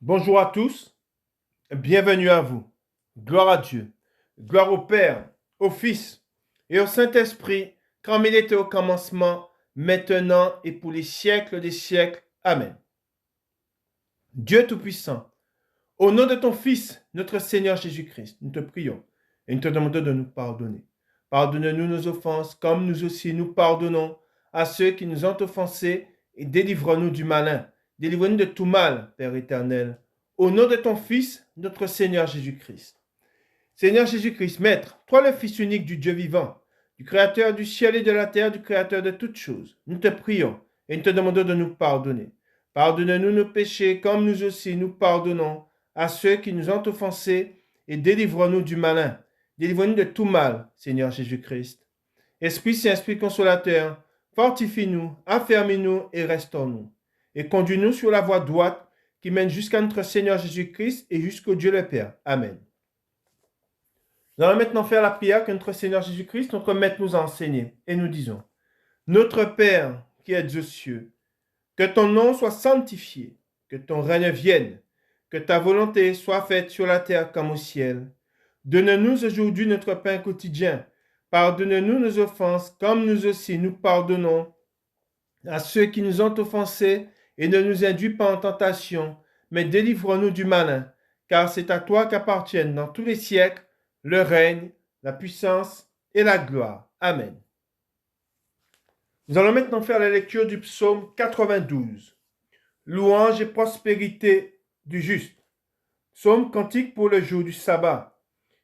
Bonjour à tous, bienvenue à vous. Gloire à Dieu, gloire au Père, au Fils et au Saint-Esprit, comme il était au commencement, maintenant et pour les siècles des siècles. Amen. Dieu Tout-Puissant, au nom de ton Fils, notre Seigneur Jésus-Christ, nous te prions et nous te demandons de nous pardonner. Pardonne-nous nos offenses, comme nous aussi nous pardonnons à ceux qui nous ont offensés, et délivre-nous du malin. Délivre-nous de tout mal, Père éternel, au nom de ton Fils, notre Seigneur Jésus-Christ. Seigneur Jésus-Christ, Maître, toi le Fils unique du Dieu vivant, du Créateur du ciel et de la terre, du Créateur de toutes choses, nous te prions et nous te demandons de nous pardonner. Pardonne-nous nos péchés, comme nous aussi nous pardonnons à ceux qui nous ont offensés, et délivre-nous du malin. Délivre-nous de tout mal, Seigneur Jésus-Christ. Esprit Saint, Esprit Consolateur, fortifie-nous, affermis-nous et restaure-nous. Et conduis-nous sur la voie droite qui mène jusqu'à notre Seigneur Jésus-Christ et jusqu'au Dieu le Père. Amen. Nous allons maintenant faire la prière que notre Seigneur Jésus-Christ, notre Maître, nous a enseignée. Et nous disons, Notre Père qui es aux cieux, que ton nom soit sanctifié, que ton règne vienne, que ta volonté soit faite sur la terre comme au ciel. Donne-nous aujourd'hui notre pain quotidien. Pardonne-nous nos offenses, comme nous aussi nous pardonnons à ceux qui nous ont offensés, et ne nous induis pas en tentation, mais délivre-nous du malin, car c'est à toi qu'appartiennent dans tous les siècles le règne, la puissance et la gloire. Amen. Nous allons maintenant faire la lecture du psaume 92. Louange et prospérité du juste. Psaume cantique pour le jour du sabbat.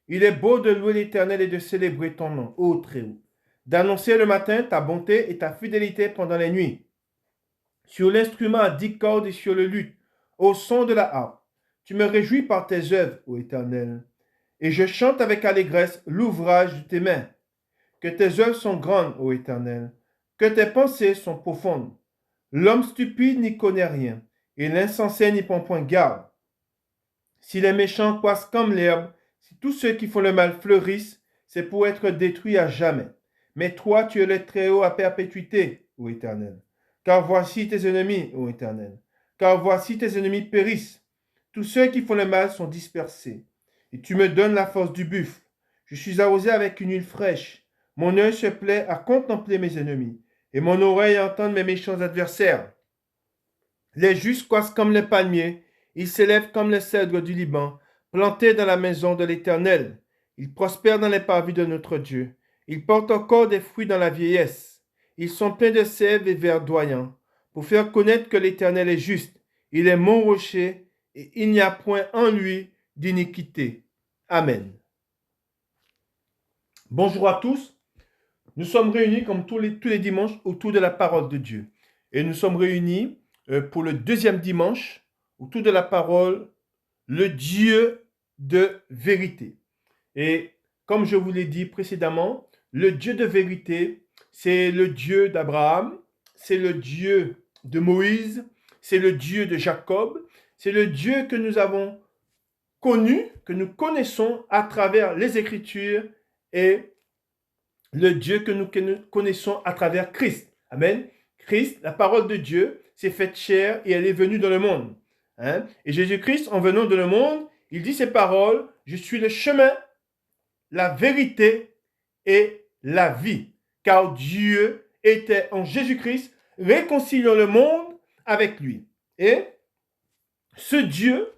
Il est beau de louer l'Éternel et de célébrer ton nom, ô Très-Haut, d'annoncer le matin ta bonté et ta fidélité pendant les nuits. Sur l'instrument à 10 cordes et sur le luth, au son de la harpe, tu me réjouis par tes œuvres, ô Éternel, et je chante avec allégresse l'ouvrage de tes mains. Que tes œuvres sont grandes, ô Éternel, que tes pensées sont profondes. L'homme stupide n'y connaît rien, et l'insensé n'y prend point garde. Si les méchants croissent comme l'herbe, si tous ceux qui font le mal fleurissent, c'est pour être détruits à jamais. Mais toi, tu es le Très-Haut à perpétuité, ô Éternel. Car voici tes ennemis, ô Éternel. Car voici tes ennemis périssent. Tous ceux qui font le mal sont dispersés. Et tu me donnes la force du buffle. Je suis arrosé avec une huile fraîche. Mon œil se plaît à contempler mes ennemis, et mon oreille à entendre mes méchants adversaires. Les justes croissent comme les palmiers, ils s'élèvent comme les cèdres du Liban, plantés dans la maison de l'Éternel. Ils prospèrent dans les parvis de notre Dieu. Ils portent encore des fruits dans la vieillesse. Ils sont pleins de sève et verdoyants, pour faire connaître que l'Éternel est juste. Il est mon rocher, et il n'y a point en lui d'iniquité. Amen. Bonjour à tous. Nous sommes réunis comme tous les dimanches autour de la parole de Dieu. Et nous sommes réunis pour le deuxième dimanche autour de la parole, le Dieu de vérité. Et comme je vous l'ai dit précédemment, le Dieu de vérité, c'est le Dieu d'Abraham, c'est le Dieu de Moïse, c'est le Dieu de Jacob, c'est le Dieu que nous avons connu, que nous connaissons à travers les Écritures et le Dieu que nous connaissons à travers Christ. Amen. Christ, la parole de Dieu, s'est faite chair et elle est venue dans le monde. Et Jésus-Christ, en venant dans le monde, il dit ces paroles, je suis le chemin, la vérité et la vie. Car Dieu était en Jésus-Christ, réconciliant le monde avec lui. Et ce Dieu,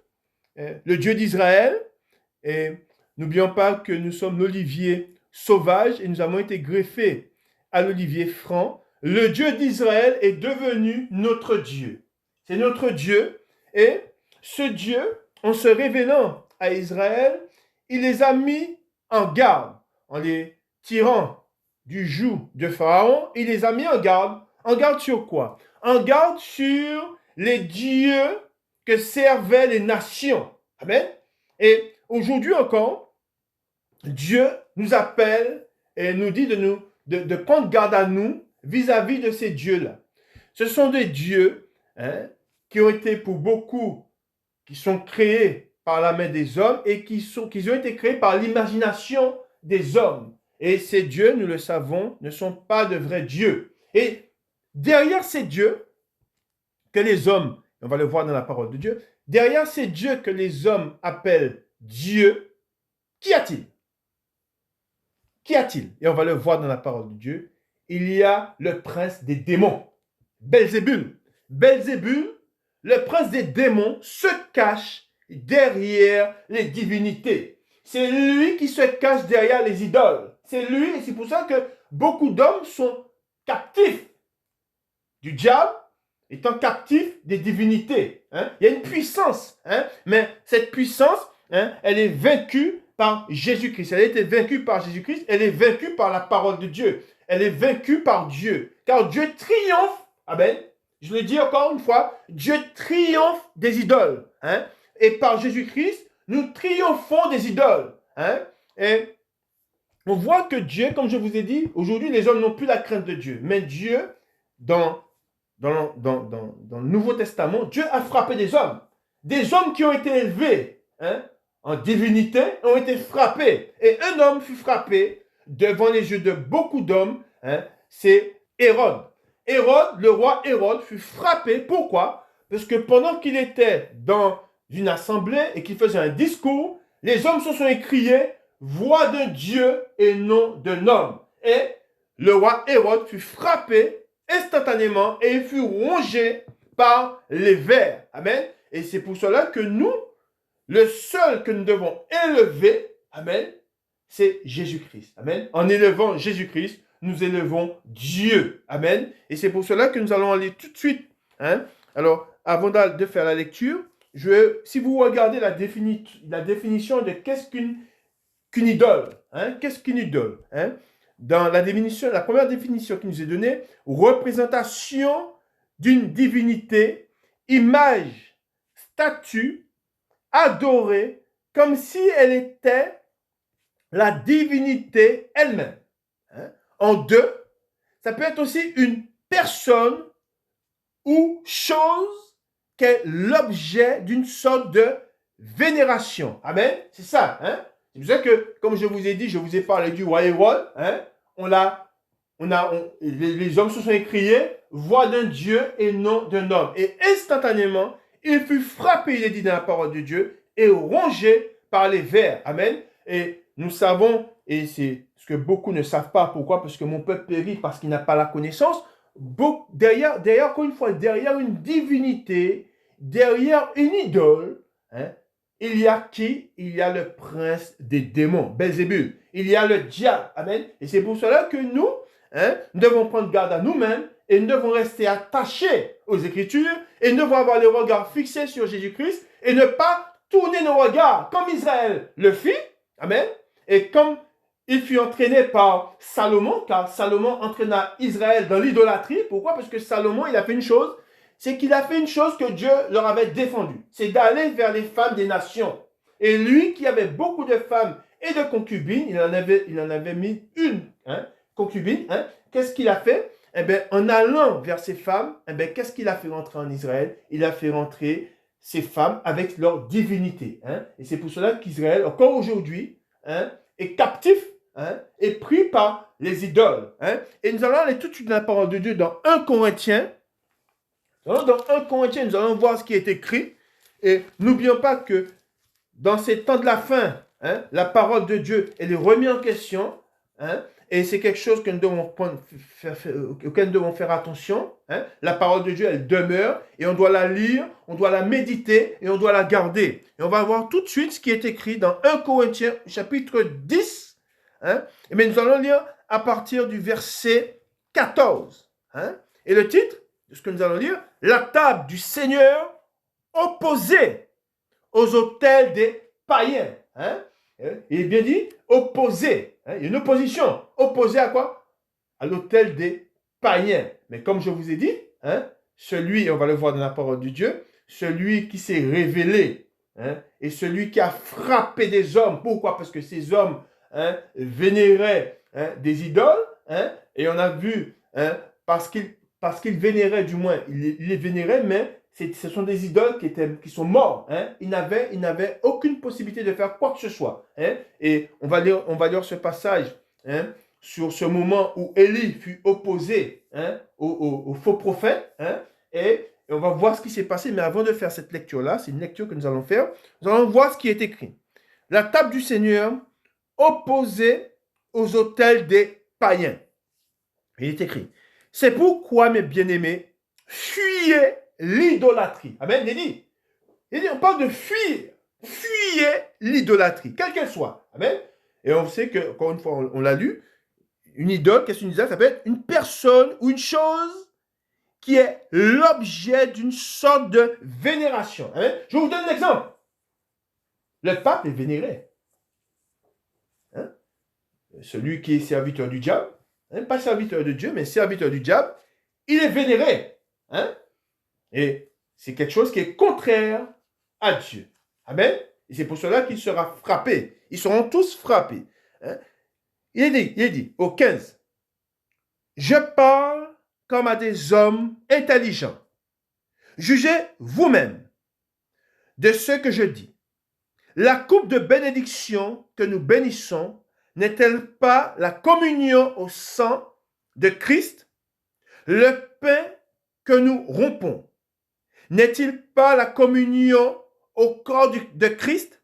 le Dieu d'Israël, et n'oublions pas que nous sommes l'olivier sauvage et nous avons été greffés à l'olivier franc. Le Dieu d'Israël est devenu notre Dieu. C'est notre Dieu. Et ce Dieu, en se révélant à Israël, il les a mis en garde, en les tirant du joug de Pharaon. Il les a mis en garde. En garde sur quoi? En garde sur les dieux que servaient les nations. Amen. Et aujourd'hui encore, Dieu nous appelle et nous dit de prendre garde à nous vis-à-vis de ces dieux-là. Ce sont des dieux qui ont été pour beaucoup, qui sont créés par la main des hommes et qui ont été créés par l'imagination des hommes. Et ces dieux, nous le savons, ne sont pas de vrais dieux. Et derrière ces dieux, que les hommes, on va le voir dans la parole de Dieu, derrière ces dieux que les hommes appellent Dieu, qu'y a-t-il? Qu'y a-t-il? Et on va le voir dans la parole de Dieu. Il y a le prince des démons, Belzébul. Belzébul, le prince des démons, se cache derrière les divinités. C'est lui qui se cache derrière les idoles. C'est lui, et c'est pour ça que beaucoup d'hommes sont captifs du diable, étant captifs des divinités. Hein? Il y a une puissance, hein? Mais cette puissance, hein, elle est vaincue par Jésus-Christ. Elle a été vaincue par Jésus-Christ, elle est vaincue par la parole de Dieu. Elle est vaincue par Dieu. Car Dieu triomphe, amen. Je le dis encore une fois, Dieu triomphe des idoles. Hein? Et par Jésus-Christ, nous triomphons des idoles. Hein? Et on voit que Dieu, comme je vous ai dit, aujourd'hui, les hommes n'ont plus la crainte de Dieu. Mais Dieu, dans le Nouveau Testament, Dieu a frappé des hommes. Des hommes qui ont été élevés, hein, en divinité, ont été frappés. Et un homme fut frappé devant les yeux de beaucoup d'hommes, hein, c'est Hérode. Hérode, le roi Hérode, fut frappé. Pourquoi? Parce que pendant qu'il était dans une assemblée et qu'il faisait un discours, les hommes se sont écriés « Voix de Dieu et non d'un homme ». Et le roi Hérode fut frappé instantanément et il fut rongé par les vers. Amen. Et c'est pour cela que nous, le seul que nous devons élever, amen, c'est Jésus-Christ. Amen. En élevant Jésus-Christ, nous élevons Dieu. Amen. Et c'est pour cela que nous allons aller tout de suite. Hein. Alors, avant de faire la lecture, si vous regardez la définition de qu'est-ce qu'une idole, hein, qu'est-ce qu'une idole, hein? Dans la première définition qui nous est donnée, représentation d'une divinité, image, statue, adorée, comme si elle était la divinité elle-même. Hein? En deux, ça peut être aussi une personne ou chose qui est l'objet d'une sorte de vénération. Amen. C'est ça. Hein? C'est pour ça que, comme je vous ai dit, je vous ai parlé du roi Hérode. Hein? Les hommes se sont écriés voix d'un Dieu et non d'un homme. Et instantanément, il fut frappé, il est dit dans la parole de Dieu, et rongé par les vers. Amen. Et nous savons, et c'est ce que beaucoup ne savent pas, pourquoi? Parce que mon peuple périt parce qu'il n'a pas la connaissance. Derrière, encore une fois, derrière une divinité, derrière une idole, hein, il y a qui? Il y a le prince des démons, Belzébul. Il y a le diable. Amen. Et c'est pour cela que nous, hein, nous devons prendre garde à nous-mêmes et nous devons rester attachés aux Écritures et nous devons avoir les regards fixés sur Jésus-Christ et ne pas tourner nos regards comme Israël le fit. Amen. Et comme il fut entraîné par Salomon, car Salomon entraîna Israël dans l'idolâtrie. Pourquoi? Parce que Salomon, il a fait une chose, c'est qu'il a fait une chose que Dieu leur avait défendue. C'est d'aller vers les femmes des nations. Et lui, qui avait beaucoup de femmes et de concubines, il en avait mis une, hein, concubine. Hein, qu'est-ce qu'il a fait? Eh bien, en allant vers ces femmes, eh bien, qu'est-ce qu'il a fait rentrer en Israël? Il a fait rentrer ces femmes avec leur divinité. Hein, et c'est pour cela qu'Israël, encore aujourd'hui, hein, est captif, hein, est pris par les idoles. Hein. Et nous allons aller tout de suite dans la parole de Dieu dans 1 Corinthiens. Dans 1 Corinthiens, nous allons voir ce qui est écrit. Et n'oublions pas que dans ces temps de la fin, hein, la parole de Dieu, elle est remise en question. Hein, et c'est quelque chose que nous devons auquel nous devons faire attention. Hein. La parole de Dieu, elle demeure et on doit la lire, on doit la méditer et on doit la garder. Et on va voir tout de suite ce qui est écrit dans 1 Corinthiens, chapitre 10. Hein. Et bien, nous allons lire à partir du verset 14. Hein. Et le titre de ce que nous allons lire, la table du Seigneur opposée aux autels des païens. Hein. Il est bien dit opposé. Hein. Il y a une opposition. Opposé à quoi? À l'autel des païens. Mais comme je vous ai dit, hein, celui, on va le voir dans la parole de Dieu, celui qui s'est révélé, hein, et celui qui a frappé des hommes. Pourquoi? Parce que ces hommes, hein, vénéraient, hein, des idoles. Hein, et on a vu, hein, parce qu'ils vénéraient, du moins, ils les vénéraient, mais ce sont des idoles qui sont morts. Hein. Ils n'avaient aucune possibilité de faire quoi que ce soit. Hein. Et on va lire ce passage, hein, sur ce moment où Élie fut opposé, hein, au faux prophète. Hein, et Et on va voir ce qui s'est passé. Mais avant de faire cette lecture-là, c'est une lecture que nous allons faire. Nous allons voir ce qui est écrit. La table du Seigneur opposée aux autels des païens. Il est écrit. C'est pourquoi, mes bien-aimés, fuyez l'idolâtrie. Amen. Il dit, on parle de fuir. Fuyez l'idolâtrie, quelle qu'elle soit. Amen. Et on sait que, encore une fois, on l'a lu, une idole, qu'est-ce qu'une idole? Ça peut être une personne ou une chose qui est l'objet d'une sorte de vénération. Amen. Je vous donne un exemple. Le pape est vénéré. Hein? Celui qui est serviteur du diable, hein? Pas serviteur de Dieu, mais serviteur du diable, il est vénéré. Hein? Et c'est quelque chose qui est contraire à Dieu. Amen. Et c'est pour cela qu'il sera frappé. Ils seront tous frappés. Hein? Il est dit, au 15, je parle comme à des hommes intelligents. Jugez vous-même de ce que je dis. La coupe de bénédiction que nous bénissons n'est-elle pas la communion au sang de Christ? Le pain que nous rompons n'est-il pas la communion au corps de Christ?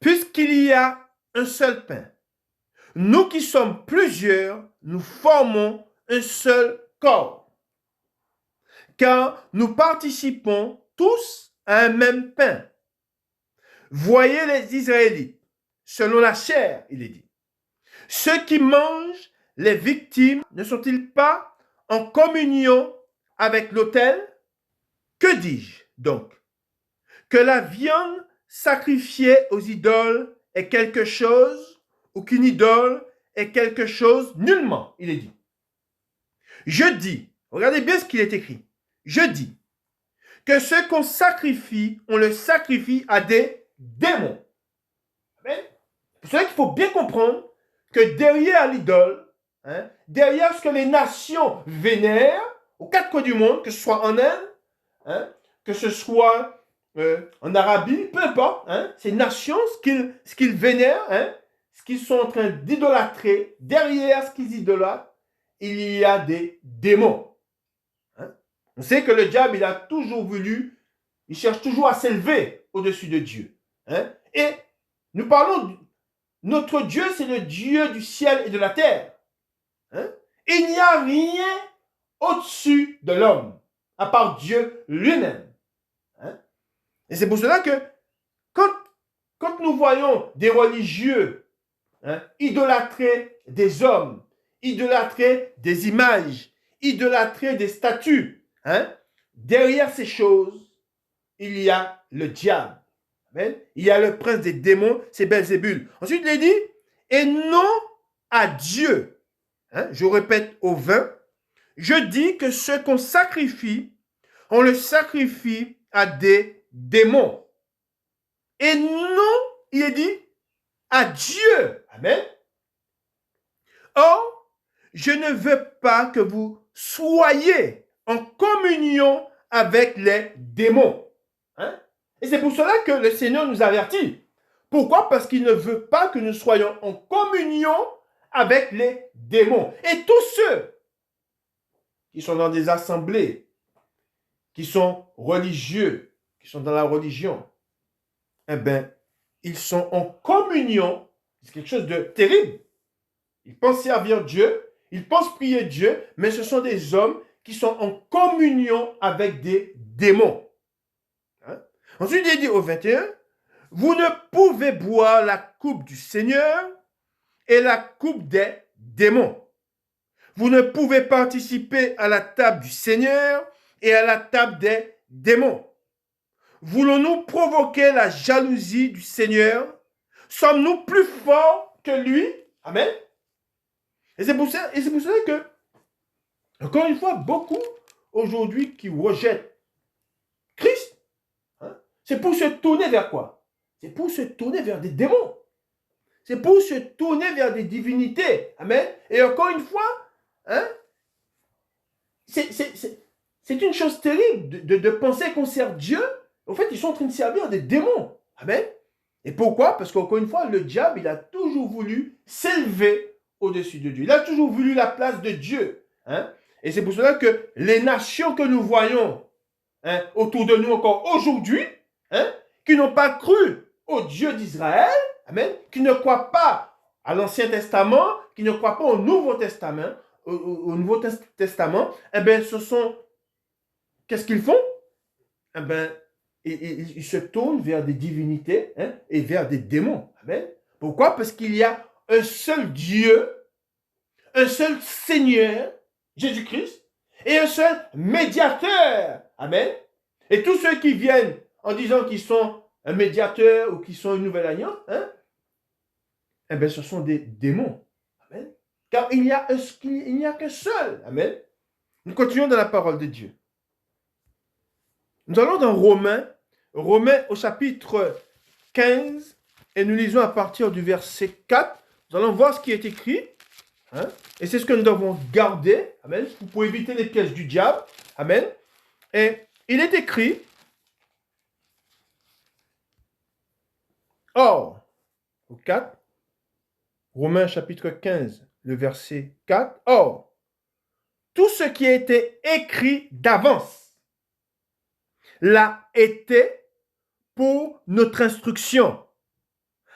Puisqu'il y a un seul pain, nous qui sommes plusieurs, nous formons un seul corps. Car nous participons tous à un même pain. Voyez les Israélites, selon la chair, il est dit. Ceux qui mangent les victimes ne sont-ils pas en communion avec l'autel? Que dis-je donc? Que la viande sacrifiée aux idoles est quelque chose ou qu'une idole est quelque chose? Nullement, il est dit. Je dis, regardez bien ce qu'il est écrit. Je dis que ce qu'on sacrifie, on le sacrifie à des démons. Amen. C'est pour ça qu'il faut bien comprendre que derrière l'idole, hein, derrière ce que les nations vénèrent, aux quatre coins du monde, que ce soit en Inde, hein, que ce soit en Arabie, peu importe, hein, ces nations, ce qu'ils vénèrent, hein, ce qu'ils sont en train d'idolâtrer, derrière ce qu'ils idolâtrent, il y a des démons. Hein. On sait que le diable, il a toujours voulu, il cherche toujours à s'élever au-dessus de Dieu. Hein. Et nous parlons, notre Dieu, c'est le Dieu du ciel et de la terre. Hein. Il n'y a rien au-dessus de l'homme, à part Dieu lui-même. Hein. Et c'est pour cela que quand nous voyons des religieux, hein, idolâtrer des hommes, idolâtrer des images, idolâtrer des statues, hein, derrière ces choses, il y a le diable. Amen. Il y a le prince des démons, c'est Belzébul. Ensuite, il est dit, et non à Dieu. Hein, je répète au 20, je dis que ce qu'on sacrifie, on le sacrifie à des démons. Et non, il est dit, à Dieu. Amen. Or, je ne veux pas que vous soyez en communion avec les démons. Hein? Et c'est pour cela que le Seigneur nous avertit. Pourquoi? Parce qu'il ne veut pas que nous soyons en communion avec les démons. Et tous ceux qui sont dans des assemblées, qui sont religieux, qui sont dans la religion, eh bien, ils sont en communion. C'est quelque chose de terrible. Ils pensent servir Dieu, ils pensent prier Dieu, mais ce sont des hommes qui sont en communion avec des démons. Hein? Ensuite, il dit au 21, vous ne pouvez boire la coupe du Seigneur et la coupe des démons. Vous ne pouvez participer à la table du Seigneur et à la table des démons. Voulons-nous provoquer la jalousie du Seigneur? Sommes-nous plus forts que lui? Amen. Et c'est pour ça que, encore une fois, beaucoup aujourd'hui qui rejettent Christ, hein, c'est pour se tourner vers quoi? C'est pour se tourner vers des démons. C'est pour se tourner vers des divinités. Amen. Et encore une fois, hein, c'est une chose terrible de penser qu'on sert Dieu. En fait, ils sont en train de servir des démons. Amen. Et pourquoi? Parce qu'encore une fois, le diable, il a toujours voulu s'élever au-dessus de Dieu. Il a toujours voulu la place de Dieu. Hein? Et c'est pour cela que les nations que nous voyons autour de nous encore aujourd'hui, qui n'ont pas cru au Dieu d'Israël, amen, qui ne croient pas à l'Ancien Testament, qui ne croient pas au Nouveau Testament, Nouveau Testament, eh bien, qu'est-ce qu'ils font? Eh bien, ils se tournent vers des divinités et vers des démons. Amen. Pourquoi? Parce qu'il y a un seul Dieu, un seul Seigneur, Jésus-Christ, et un seul médiateur. Amen. Et tous ceux qui viennent en disant qu'ils sont un médiateur ou qu'ils sont une nouvelle alliance, eh bien, ce sont des démons. Amen. Car il n'y a qu'un seul. Amen. Nous continuons dans la parole de Dieu. Nous allons dans Romains au chapitre 15, et nous lisons à partir du verset 4. Nous allons voir ce qui est écrit. Et c'est ce que nous devons garder. Amen. Pour éviter les pièges du diable. Amen. Et il est écrit, or, au 4, Romains chapitre 15, le verset 4, or, tout ce qui a été écrit d'avance l'a été pour notre instruction,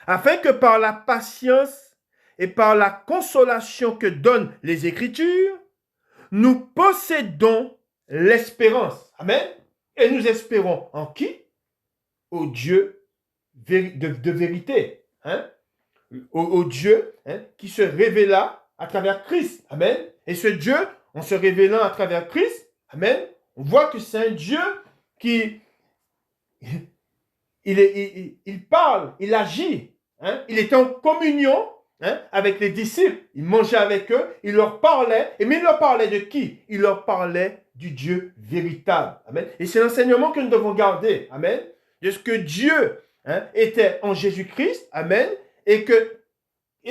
afin que par la patience et par la consolation que donnent les Écritures, nous possédons l'espérance. Amen. Et nous espérons en qui? Au Dieu de vérité. Au Dieu qui se révéla à travers Christ. Amen. Et ce Dieu, en se révélant à travers Christ, amen, on voit que c'est un Dieu qui... Il parle, il agit. Il était en communion avec les disciples. Il mangeait avec eux, il leur parlait. Mais il leur parlait de qui? Il leur parlait du Dieu véritable. Amen. Et c'est l'enseignement que nous devons garder. Amen. De ce que Dieu était en Jésus-Christ. Amen. Et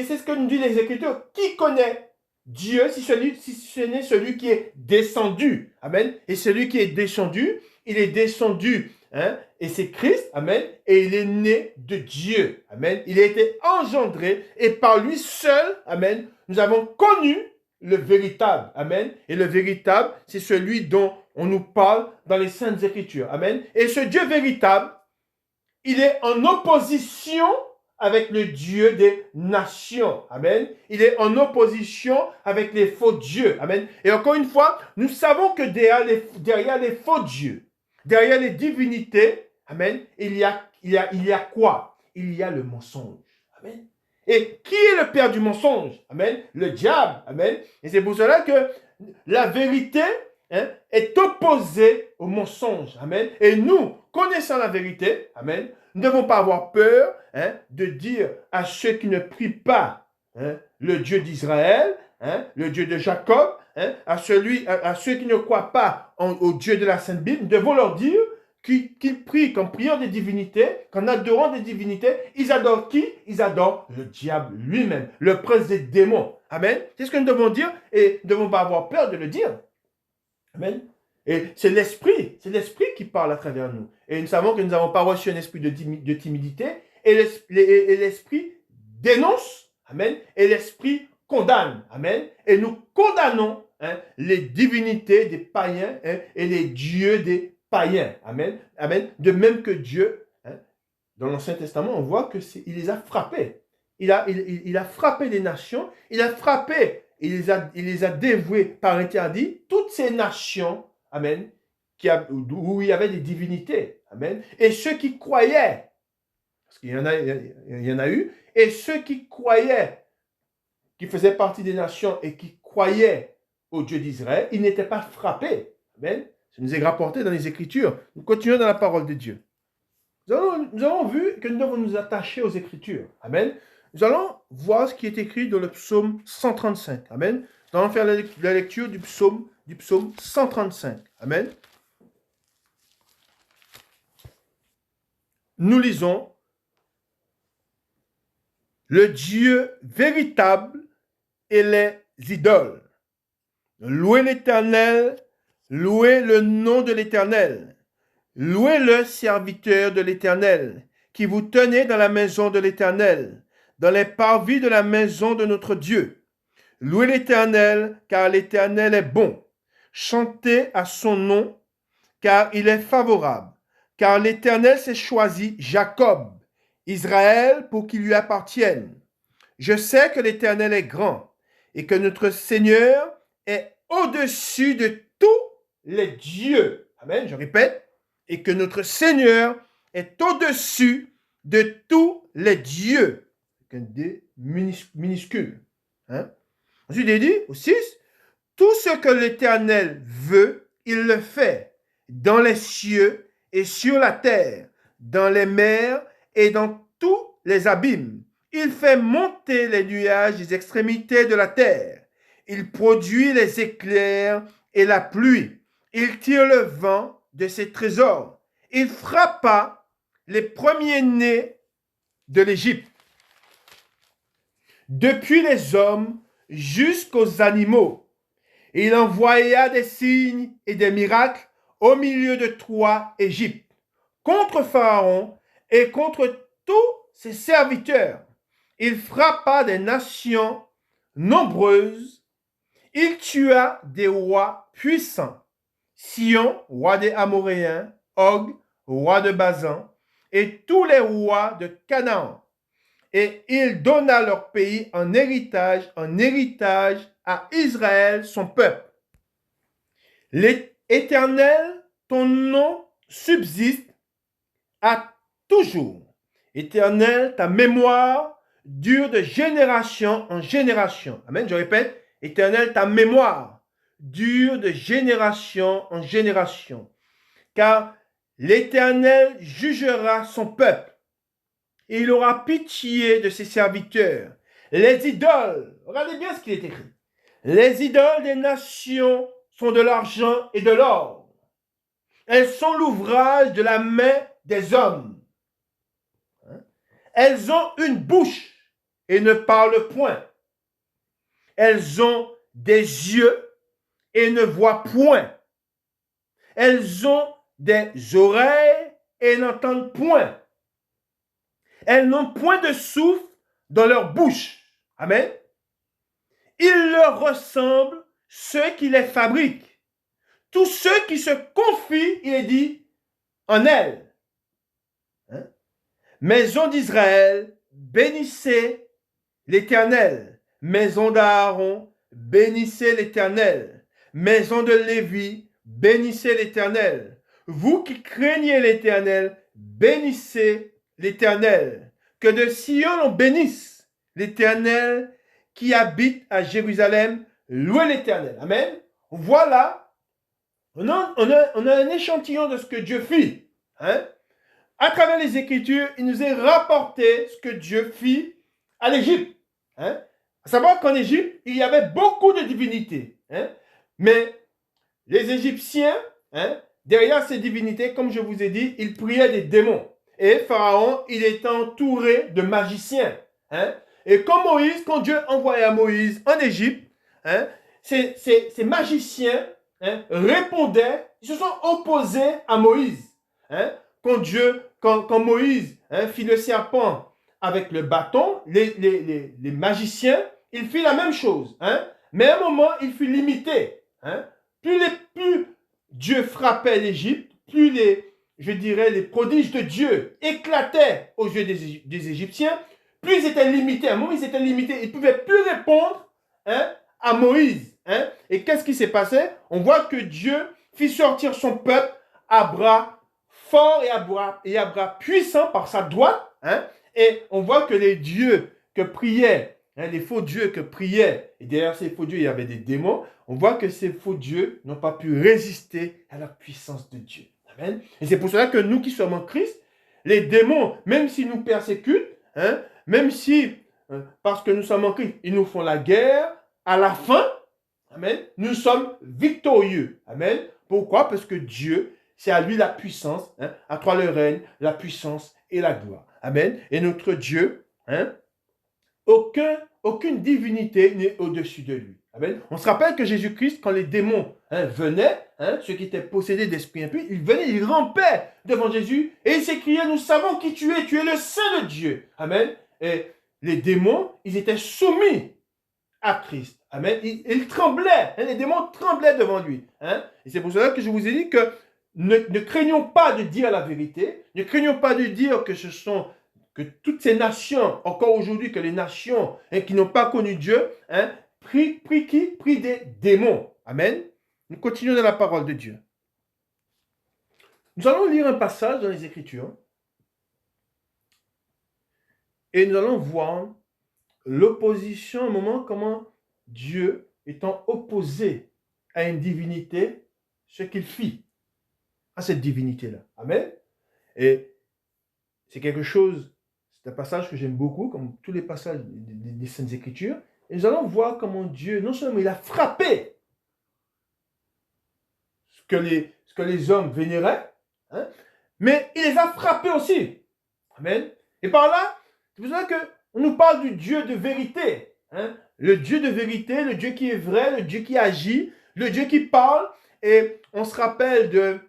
c'est ce que nous disent les Écritures. Qui connaît Dieu si ce n'est celui qui est descendu? Amen. Et celui qui est descendu, il est descendu. Et c'est Christ, amen, et il est né de Dieu, amen. Il a été engendré et par lui seul, amen, nous avons connu le véritable, amen. Et le véritable, c'est celui dont on nous parle dans les Saintes Écritures, amen. Et ce Dieu véritable, il est en opposition avec le Dieu des nations, amen. Il est en opposition avec les faux dieux, amen. Et encore une fois, nous savons que derrière les faux dieux, derrière les divinités, amen, il y a quoi? Il y a le mensonge. Amen. Et qui est le père du mensonge? Amen. Le diable. Amen. Et c'est pour cela que la vérité est opposée au mensonge. Amen. Et nous, connaissant la vérité, amen, nous ne devons pas avoir peur de dire à ceux qui ne prient pas le Dieu d'Israël, le Dieu de Jacob, à ceux qui ne croient pas au Dieu de la Sainte Bible, nous devons leur dire qu'ils prient qu'en priant des divinités, qu'en adorant des divinités, ils adorent qui? Ils adorent le diable lui-même, le prince des démons. Amen. C'est ce que nous devons dire et nous ne devons pas avoir peur de le dire. Amen. Et c'est l'esprit qui parle à travers nous. Et nous savons que nous n'avons pas reçu un esprit de timidité et l'esprit dénonce. Amen. Et l'esprit condamne. Amen. Et nous condamnons les divinités des païens et les dieux des païens. Amen. Amen. De même que Dieu, dans l'Ancien Testament, on voit qu'il les a frappés. Il a frappé les nations. Il a frappé, il les a dévoués par interdit. Toutes ces nations, amen, où il y avait des divinités. Amen. Et ceux qui croyaient, parce qu'il y en a eu, et ceux qui croyaient, qui faisaient partie des nations et qui croyaient au Dieu d'Israël, ils n'étaient pas frappés. Amen. Ça nous est rapporté dans les Écritures. Nous continuons dans la parole de Dieu. Nous avons vu que nous devons nous attacher aux Écritures. Amen. Nous allons voir ce qui est écrit dans le psaume 135. Amen. Nous allons faire la lecture du psaume 135. Amen. Nous lisons: le Dieu véritable et les idoles. Louez l'Éternel, louez le nom de l'Éternel. Louez le serviteur de l'Éternel, qui vous tenez dans la maison de l'Éternel, dans les parvis de la maison de notre Dieu. Louez l'Éternel, car l'Éternel est bon. Chantez à son nom, car il est favorable. Car l'Éternel s'est choisi Jacob, Israël, pour qu'il lui appartienne. Je sais que l'Éternel est grand et que notre Seigneur est au-dessus de tous les dieux. Amen, je répète. Et que notre Seigneur est au-dessus de tous les dieux. Avec un D minuscule. Hein? Ensuite, il dit au 6, tout ce que l'Éternel veut, il le fait, dans les cieux et sur la terre, dans les mers et dans tous les abîmes. Il fait monter les nuages des extrémités de la terre. Il produit les éclairs et la pluie. Il tire le vent de ses trésors. Il frappa les premiers-nés de l'Égypte. Depuis les hommes jusqu'aux animaux. Il envoya des signes et des miracles au milieu de toi, Égypte, contre Pharaon et contre tous ses serviteurs. Il frappa des nations nombreuses. Il tua des rois puissants. Sion, roi des Amoréens, Og, roi de Bazan, et tous les rois de Canaan. Et il donna leur pays en héritage à Israël, son peuple. L'Éternel, ton nom subsiste à toujours. Éternel, ta mémoire dure de génération en génération. Amen, je répète, Éternel, ta mémoire dure de génération en génération. Car l'Éternel jugera son peuple. Et il aura pitié de ses serviteurs. Les idoles, regardez bien ce qu'il est écrit. Les idoles des nations sont de l'argent et de l'or. Elles sont l'ouvrage de la main des hommes. Elles ont une bouche et ne parlent point. Elles ont des yeux et ne voient point. Elles ont des oreilles et n'entendent point. Elles n'ont point de souffle dans leur bouche. Amen. Il leur ressemble ceux qui les fabriquent. Tous ceux qui se confient, il est dit, en elles. Hein? Maison d'Israël, bénissez l'Éternel. Maison d'Aaron, bénissez l'Éternel. Maison de Lévi, bénissez l'Éternel. Vous qui craignez l'Éternel, bénissez l'Éternel. Que de Sion on bénisse l'Éternel qui habite à Jérusalem. Louez l'Éternel. Amen. Voilà. On a un échantillon de ce que Dieu fit. Hein? À travers les Écritures, il nous est rapporté ce que Dieu fit à l'Égypte. Hein? À savoir qu'en Égypte, il y avait beaucoup de divinités. Hein? Mais les Égyptiens, hein, derrière ces divinités, comme je vous ai dit, ils priaient des démons. Et Pharaon, il était entouré de magiciens. Hein? Et comme Moïse, quand Dieu envoya Moïse en Égypte, hein, ces magiciens, hein, répondaient, ils se sont opposés à Moïse. Hein? Quand Moïse, hein, fit le serpent avec le bâton, les magiciens, ils firent la même chose. Hein? Mais à un moment, il fut limité. Hein? Plus Dieu frappait l'Égypte, plus les prodiges de Dieu éclataient aux yeux des Égyptiens, plus ils étaient limités. À un moment, ils étaient limités. Ils ne pouvaient plus répondre, hein, à Moïse. Hein? Et qu'est-ce qui s'est passé? On voit que Dieu fit sortir son peuple à bras forts et à bras puissants par sa droite. Hein? Et on voit que les dieux que priaient, hein, les faux dieux que priaient, et derrière ces faux dieux, il y avait des démons. On voit que ces faux dieux n'ont pas pu résister à la puissance de Dieu. Amen. Et c'est pour cela que nous qui sommes en Christ, les démons, même s'ils nous persécutent, hein, même si, parce que nous sommes en Christ, ils nous font la guerre, à la fin, amen, nous sommes victorieux. Amen. Pourquoi? Parce que Dieu, c'est à lui la puissance, hein, à toi le règne, la puissance et la gloire. Amen. Et notre Dieu, hein, aucune divinité n'est au-dessus de lui. Amen. On se rappelle que Jésus-Christ, quand les démons, hein, venaient, hein, ceux qui étaient possédés d'esprits impies, ils venaient, ils rampaient devant Jésus et ils s'écriaient, nous savons qui tu es le Saint de Dieu. Amen. Et les démons, ils étaient soumis attriste. Amen. Il tremblait. Hein, les démons tremblaient devant lui. Hein. Et c'est pour cela que je vous ai dit que ne craignons pas de dire la vérité. Ne craignons pas de dire que toutes ces nations, encore aujourd'hui, que les nations hein, qui n'ont pas connu Dieu, hein, prient qui? Prient des démons. Amen. Nous continuons dans la parole de Dieu. Nous allons lire un passage dans les Écritures et nous allons voir l'opposition, un moment, comment Dieu, étant opposé à une divinité, ce qu'il fit à cette divinité-là. Amen. Et c'est quelque chose, c'est un passage que j'aime beaucoup, comme tous les passages des Saintes Écritures. Et nous allons voir comment Dieu, non seulement il a frappé ce que les hommes vénéraient, hein, mais il les a frappés aussi. Amen. Et par là, c'est pour ça qu'on nous parle du Dieu de vérité. Hein? Le Dieu de vérité, le Dieu qui est vrai, le Dieu qui agit, le Dieu qui parle. Et on se rappelle de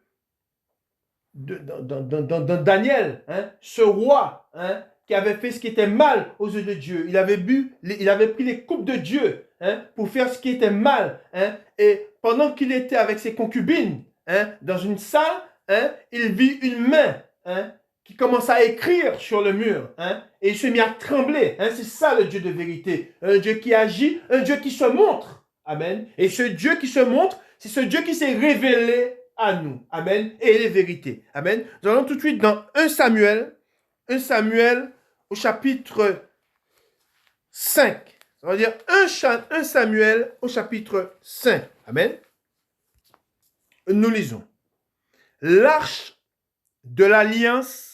Daniel, hein? Ce roi hein? Qui avait fait ce qui était mal aux yeux de Dieu. Il avait pris les coupes de Dieu hein? Pour faire ce qui était mal. Hein? Et pendant qu'il était avec ses concubines hein? Dans une salle, hein? Il vit une main hein? Qui commence à écrire sur le mur, hein, et il se mit à trembler. Hein, c'est ça le Dieu de vérité. Un Dieu qui agit, un Dieu qui se montre. Amen. Et ce Dieu qui se montre, c'est ce Dieu qui s'est révélé à nous. Amen. Et les vérités. Amen. Nous allons tout de suite dans 1 Samuel au chapitre 5. Ça veut dire 1 Samuel au chapitre 5. Amen. Nous lisons. L'arche de l'alliance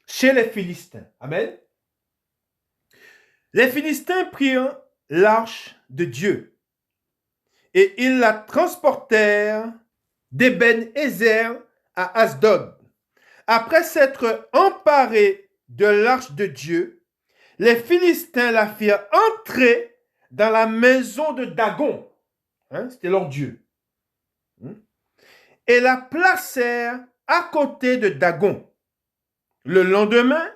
chez les Philistins. Amen. Les Philistins prirent l'arche de Dieu et ils la transportèrent d'Eben-Ézer à Asdod. Après s'être emparés de l'arche de Dieu, les Philistins la firent entrer dans la maison de Dagon. Hein, c'était leur Dieu. Et la placèrent à côté de Dagon. Le lendemain,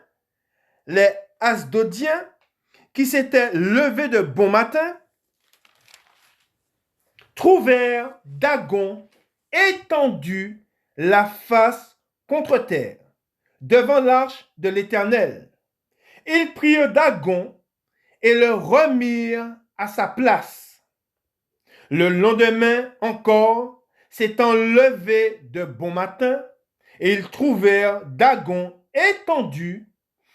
les Asdodiens, qui s'étaient levés de bon matin, trouvèrent Dagon étendu la face contre terre, devant l'arche de l'Éternel. Ils prirent Dagon et le remirent à sa place. Le lendemain encore, s'étant levés de bon matin, et ils trouvèrent Dagon étendu,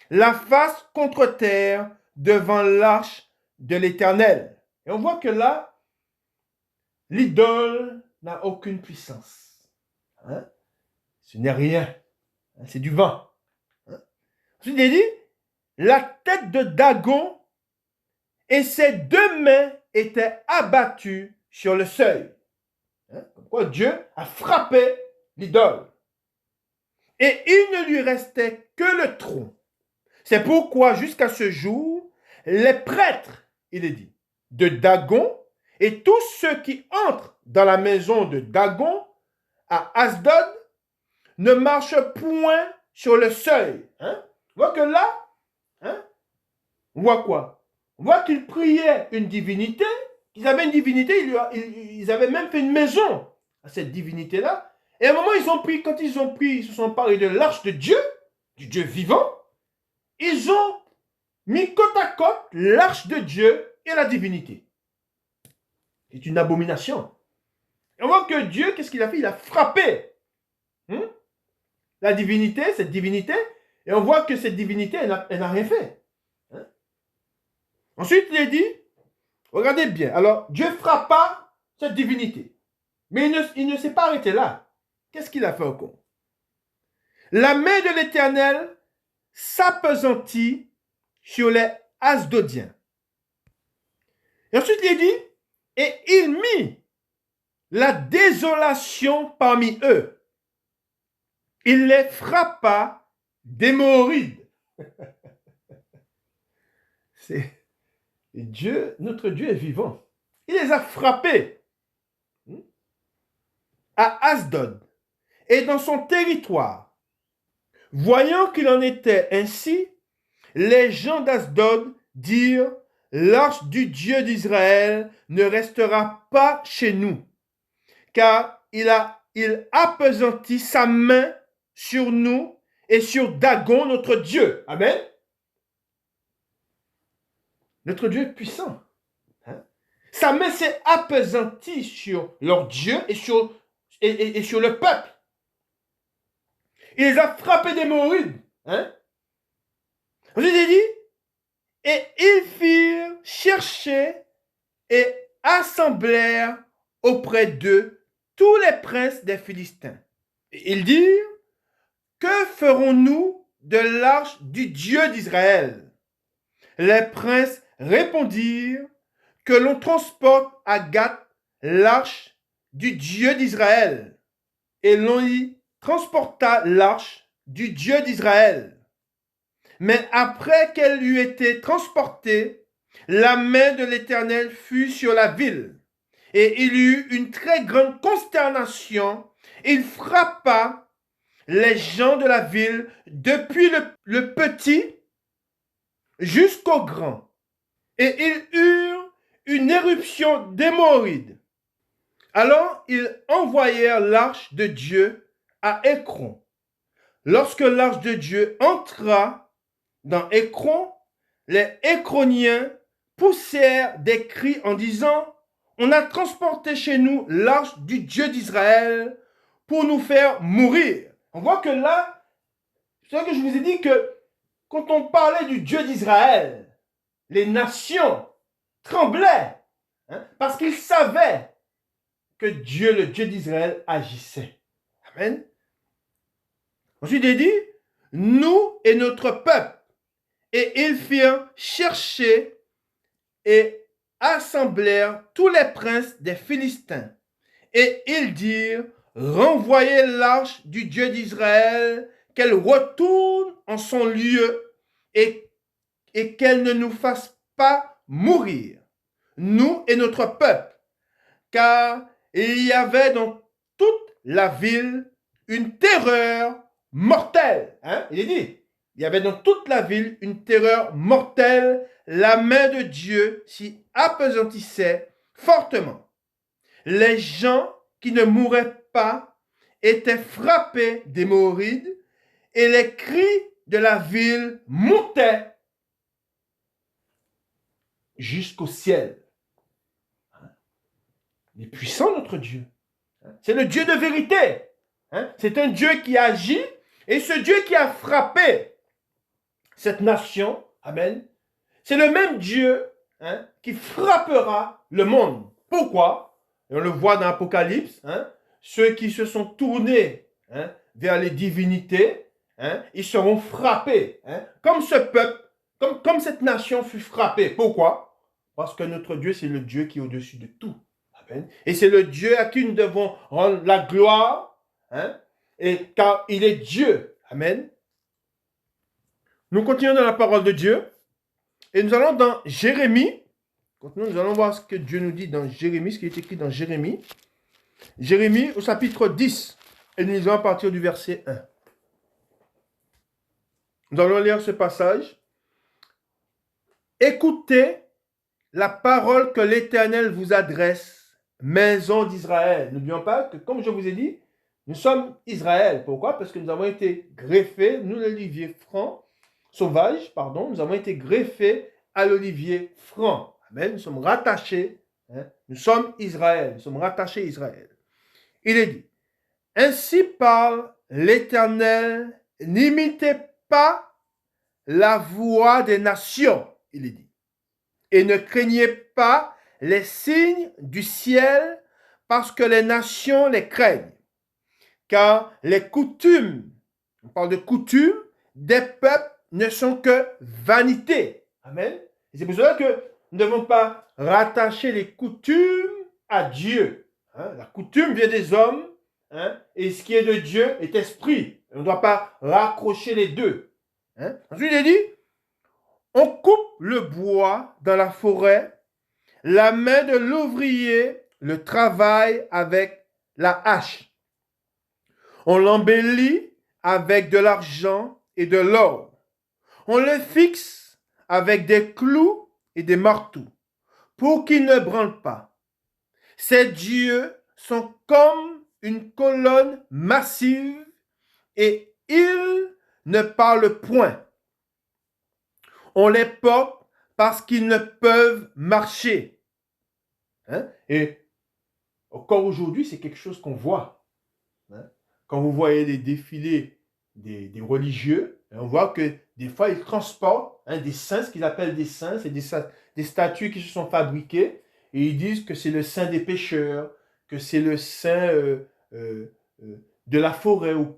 la face contre terre, devant l'arche de l'Éternel. Et on voit que là, l'idole n'a aucune puissance. Hein? Ce n'est rien. Hein? C'est du vent. Hein? Ensuite, il dit, la tête de Dagon et ses deux mains étaient abattues sur le seuil. Hein? Comme quoi Dieu a frappé l'idole. Et il ne lui restait que le tronc. C'est pourquoi, jusqu'à ce jour, les prêtres, il est dit, de Dagon et tous ceux qui entrent dans la maison de Dagon à Asdod ne marchent point sur le seuil. Hein? On voit que là, hein, on voit quoi? On voit qu'ils priaient une divinité, qu'ils avaient une divinité, ils avaient même fait une maison à cette divinité-là. Et à un moment, quand ils ont pris, ils se sont emparés de l'arche de Dieu, du Dieu vivant, ils ont mis côte à côte l'arche de Dieu et la divinité. C'est une abomination. Et on voit que Dieu, qu'est-ce qu'il a fait? Il a frappé la divinité, cette divinité, et on voit que cette divinité, elle n'a rien fait. Hein? Ensuite, il est dit, regardez bien, alors Dieu frappa cette divinité, mais il ne s'est pas arrêté là. Qu'est-ce qu'il a fait encore? La main de l'Éternel s'appesantit sur les Asdodiens. Et ensuite, il est dit, et il mit la désolation parmi eux. Il les frappa d'hémorroïdes. Dieu, notre Dieu est vivant. Il les a frappés à Asdod et dans son territoire. Voyant qu'il en était ainsi, les gens d'Asdod dirent, l'arche du Dieu d'Israël ne restera pas chez nous, car il appesantit sa main sur nous et sur Dagon, notre Dieu. Amen. Notre Dieu est puissant. Hein? Sa main s'est appesantie sur leur Dieu et sur le peuple. Il les a frappés d'hémorroïdes. Hein? Ensuite, il dit, et ils firent chercher et assemblèrent auprès d'eux tous les princes des Philistins. Et ils dirent, que ferons-nous de l'arche du Dieu d'Israël? Les princes répondirent, que l'on transporte à Gath l'arche du Dieu d'Israël. Et l'on y transporta l'arche du Dieu d'Israël. Mais après qu'elle eut été transportée, la main de l'Éternel fut sur la ville. Et il y eut une très grande consternation. Il frappa les gens de la ville, depuis le petit jusqu'au grand. Et ils eurent une éruption d'hémorroïdes. Alors ils envoyèrent l'arche de Dieu à Écron. Lorsque l'arche de Dieu entra dans Écron, les Écroniens poussèrent des cris en disant, on a transporté chez nous l'arche du Dieu d'Israël pour nous faire mourir. On voit que là, c'est ça que je vous ai dit que quand on parlait du Dieu d'Israël, les nations tremblaient, hein, parce qu'ils savaient que Dieu, le Dieu d'Israël, agissait. Amen. Ensuite, il dit, nous et notre peuple, et ils firent chercher et assemblèrent tous les princes des Philistins. Et ils dirent, renvoyez l'arche du Dieu d'Israël, qu'elle retourne en son lieu et qu'elle ne nous fasse pas mourir, nous et notre peuple, car il y avait dans toute la ville une terreur mortelle. Hein? Il est dit, il y avait dans toute la ville une terreur mortelle, la main de Dieu s'y appesantissait fortement. Les gens qui ne mouraient pas étaient frappés d'hémorroïdes et les cris de la ville montaient jusqu'au ciel. Il est puissant, notre Dieu. C'est le Dieu de vérité. C'est un Dieu qui agit et ce Dieu qui a frappé cette nation, amen, c'est le même Dieu qui frappera le monde. Pourquoi? Et on le voit dans l'Apocalypse, ceux qui se sont tournés vers les divinités, ils seront frappés. Comme ce peuple, comme cette nation fut frappée. Pourquoi? Parce que notre Dieu, c'est le Dieu qui est au-dessus de tout. Amen. Et c'est le Dieu à qui nous devons rendre la gloire, et car il est Dieu. Amen. Nous continuons dans la parole de Dieu. Et nous allons dans Jérémie. Nous allons voir ce que Dieu nous dit dans Jérémie, ce qui est écrit dans Jérémie. Jérémie au chapitre 10. Et nous lisons à partir du verset 1. Nous allons lire ce passage. Écoutez la parole que l'Éternel vous adresse, maison d'Israël. N'oublions pas que, comme je vous ai dit, nous sommes Israël. Pourquoi? Parce que nous avons été greffés, nous l'olivier sauvage, nous avons été greffés à l'olivier franc. Amen. Nous sommes rattachés, nous sommes Israël, nous sommes rattachés à Israël. Il est dit, ainsi parle l'Éternel, n'imitez pas la voix des nations, il est dit, et ne craignez pas les signes du ciel, parce que les nations les craignent. Car les coutumes, on parle de coutumes, des peuples ne sont que vanité. Amen. Et c'est pour cela que nous ne devons pas rattacher les coutumes à Dieu. La coutume vient des hommes, et ce qui est de Dieu est esprit. On ne doit pas raccrocher les deux. Ensuite, il est dit, on coupe le bois dans la forêt, la main de l'ouvrier le travaille avec la hache. On l'embellit avec de l'argent et de l'or. On le fixe avec des clous et des marteaux, pour qu'ils ne branlent pas. Ces dieux sont comme une colonne massive et ils ne parlent point. On les porte parce qu'ils ne peuvent marcher. Hein? Et encore aujourd'hui, c'est quelque chose qu'on voit. Hein? Quand vous voyez les défilés des religieux, on voit que des fois, ils transportent des saints, ce qu'ils appellent des saints, c'est des statues qui se sont fabriquées, et ils disent que c'est le saint des pécheurs, que c'est le saint de la forêt, ou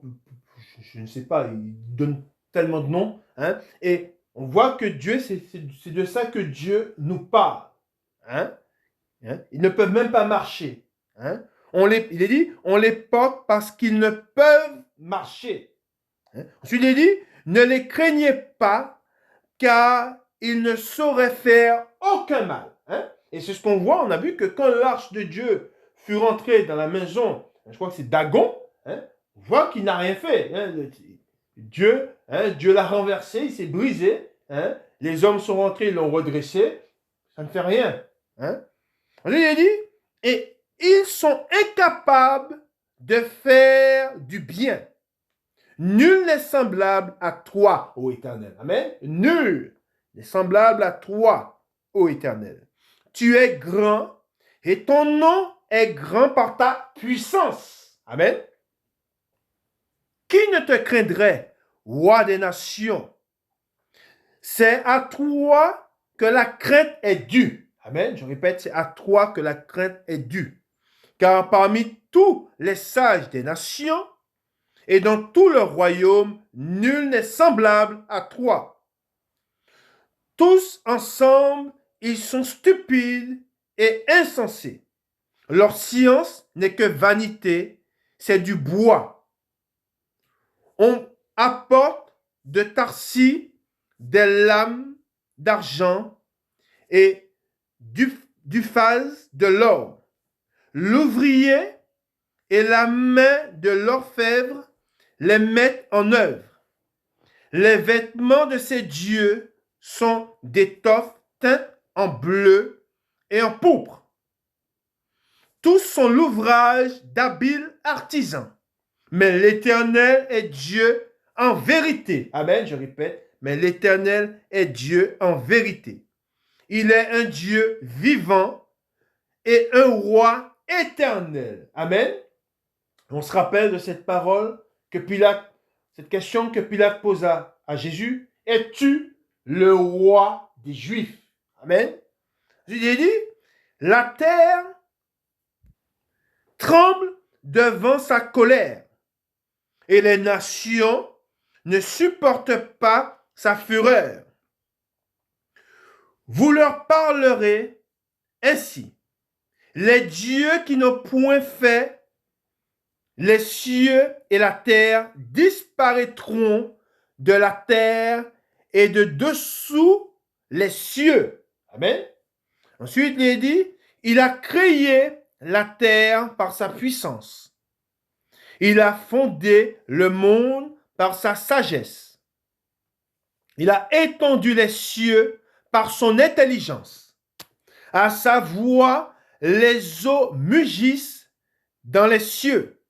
je ne sais pas, ils donnent tellement de noms. Hein, et on voit que Dieu, c'est de ça que Dieu nous parle. Hein, hein, ils ne peuvent même pas marcher. Hein, il est dit, on les porte parce qu'ils ne peuvent marcher. Hein. Ensuite, il est dit, ne les craignez pas, car ils ne sauraient faire aucun mal. Hein. Et c'est ce qu'on voit, on a vu que quand l'arche de Dieu fut rentrée dans la maison, je crois que c'est Dagon, hein, on voit qu'il n'a rien fait. Hein. Dieu l'a renversé, il s'est brisé. Hein. Les hommes sont rentrés, ils l'ont redressé. Ça ne fait rien. Hein. Il est dit, et ils sont incapables de faire du bien. Nul n'est semblable à toi, ô Éternel. Amen. Nul n'est semblable à toi, ô Éternel. Tu es grand et ton nom est grand par ta puissance. Amen. Qui ne te craindrait, roi des nations? C'est à toi que la crainte est due. Amen. Je répète, c'est à toi que la crainte est due. Car parmi tous les sages des nations, et dans tout le royaume, nul n'est semblable à toi. Tous ensemble, ils sont stupides et insensés. Leur science n'est que vanité, c'est du bois. On apporte de Tarsis des lames d'argent et du phase de l'or. L'ouvrier et la main de l'orfèvre les mettent en œuvre. Les vêtements de ces dieux sont d'étoffes teintes en bleu et en pourpre. Tous sont l'ouvrage d'habiles artisans. Mais l'Éternel est Dieu en vérité. Amen, je répète, mais l'Éternel est Dieu en vérité. Il est un Dieu vivant et un roi éternel. Amen. On se rappelle de cette parole que Pilate, cette question que Pilate posa à Jésus. Es-tu le roi des Juifs? Amen. Jésus a dit, la terre tremble devant sa colère et les nations ne supportent pas sa fureur. Vous leur parlerez ainsi. Les dieux qui n'ont point fait les cieux et la terre disparaîtront de la terre et de dessous les cieux. Amen. Ensuite, il est dit, il a créé la terre par sa puissance. Il a fondé le monde par sa sagesse. Il a étendu les cieux par son intelligence. À sa voix, les eaux mugissent dans les cieux.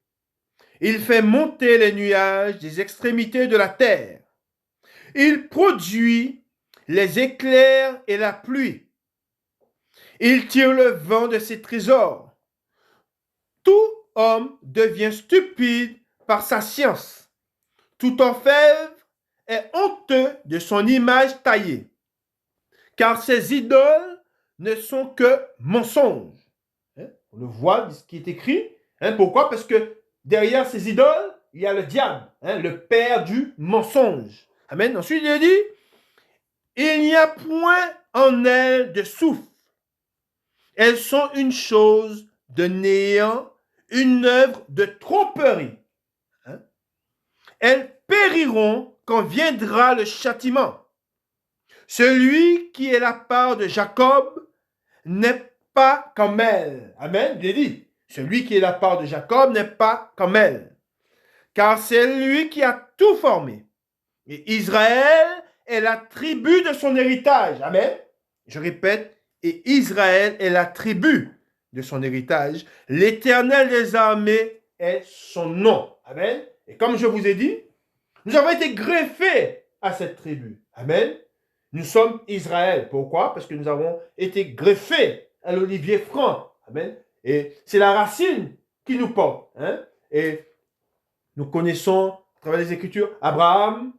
Il fait monter les nuages des extrémités de la terre. Il produit les éclairs et la pluie. Il tire le vent de ses trésors. Tout homme devient stupide par sa science. Tout orfèvre est honteux de son image taillée. Car ses idoles ne sont que mensonges. On le voit, ce qui est écrit. Pourquoi? Parce que derrière ces idoles, il y a le diable, le père du mensonge. Amen. Ensuite, il dit, il n'y a point en elles de souffle. Elles sont une chose de néant, une œuvre de tromperie. Elles périront quand viendra le châtiment. Celui qui est la part de Jacob n'est pas comme elle. Amen. Il est dit, celui qui est la part de Jacob n'est pas comme elle. Car c'est lui qui a tout formé. Et Israël est la tribu de son héritage. Amen. Je répète, et Israël est la tribu de son héritage. L'Éternel des armées est son nom. Amen. Et comme je vous ai dit, nous avons été greffés à cette tribu. Amen. Nous sommes Israël. Pourquoi? Parce que nous avons été greffés à l'olivier franc. Amen. Et c'est la racine qui nous porte. Hein? Et nous connaissons, à travers les Écritures, Abraham,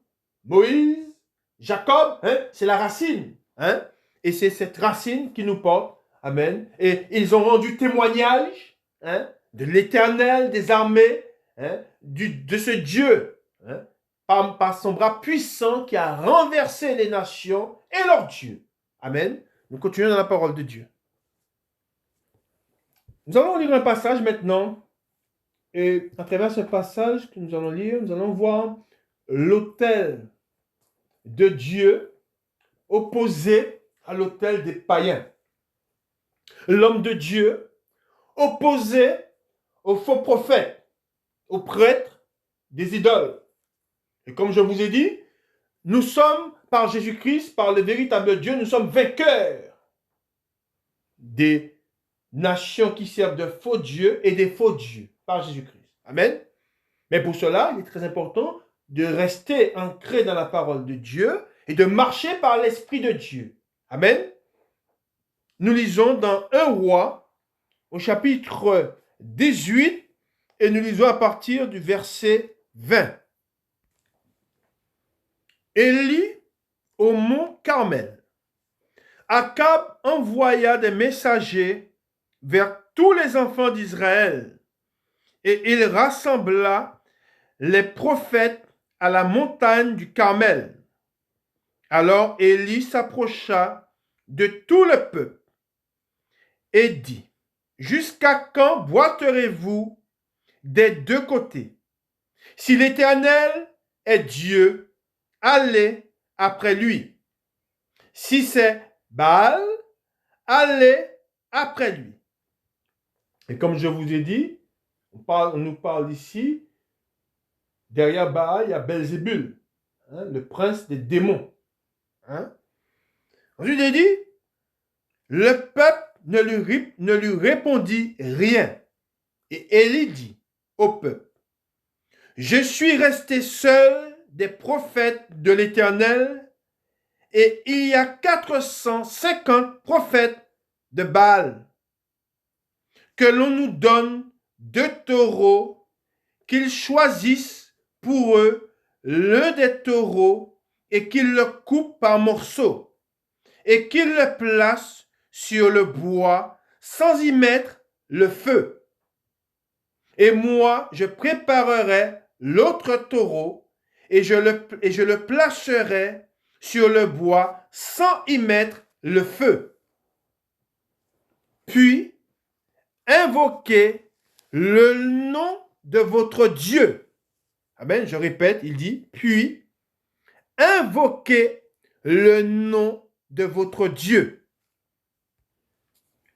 Moïse, Jacob. Hein? C'est la racine. Hein? Et c'est cette racine qui nous porte. Amen. Et ils ont rendu témoignage, hein, de l'Éternel des armées, hein, de ce Dieu, hein, par son bras puissant qui a renversé les nations et leur Dieu. Amen. Nous continuons dans la parole de Dieu. Nous allons lire un passage maintenant. Et à travers ce passage que nous allons lire, nous allons voir l'autel de Dieu opposé à l'autel des païens. L'homme de Dieu opposé aux faux prophètes, aux prêtres des idoles. Et comme je vous ai dit, nous sommes, par Jésus-Christ, par le véritable Dieu, nous sommes vainqueurs des nations qui servent de faux dieux et des faux dieux, par Jésus-Christ. Amen. Mais pour cela, il est très important de rester ancré dans la parole de Dieu et de marcher par l'Esprit de Dieu. Amen. Nous lisons dans 1 Roi, au chapitre 18, et nous lisons à partir du verset 20. Élie au mont Carmel. Akab envoya des messagers vers tous les enfants d'Israël, et il rassembla les prophètes à la montagne du Carmel. Alors Élie s'approcha de tout le peuple et dit, « Jusqu'à quand boiterez-vous des deux côtés? Si l'Éternel est Dieu, allez après lui. Si c'est Baal, allez après lui. » Et comme je vous ai dit, on nous parle ici, derrière Baal, il y a Belzébul, hein, le prince des démons. Hein? Ensuite, il dit, le peuple ne lui répondit rien. Et Élie dit au peuple, je suis resté seul des prophètes de l'Éternel, et il y a 450 prophètes de Baal. Que l'on nous donne 2 taureaux, qu'ils choisissent pour eux l'un des taureaux et qu'ils le coupent par morceaux et qu'ils le placent sur le bois sans y mettre le feu. Et moi, je préparerai l'autre taureau et je le placerai sur le bois sans y mettre le feu. Puis, invoquez le nom de votre Dieu. Amen, je répète, il dit, puis, invoquez le nom de votre Dieu.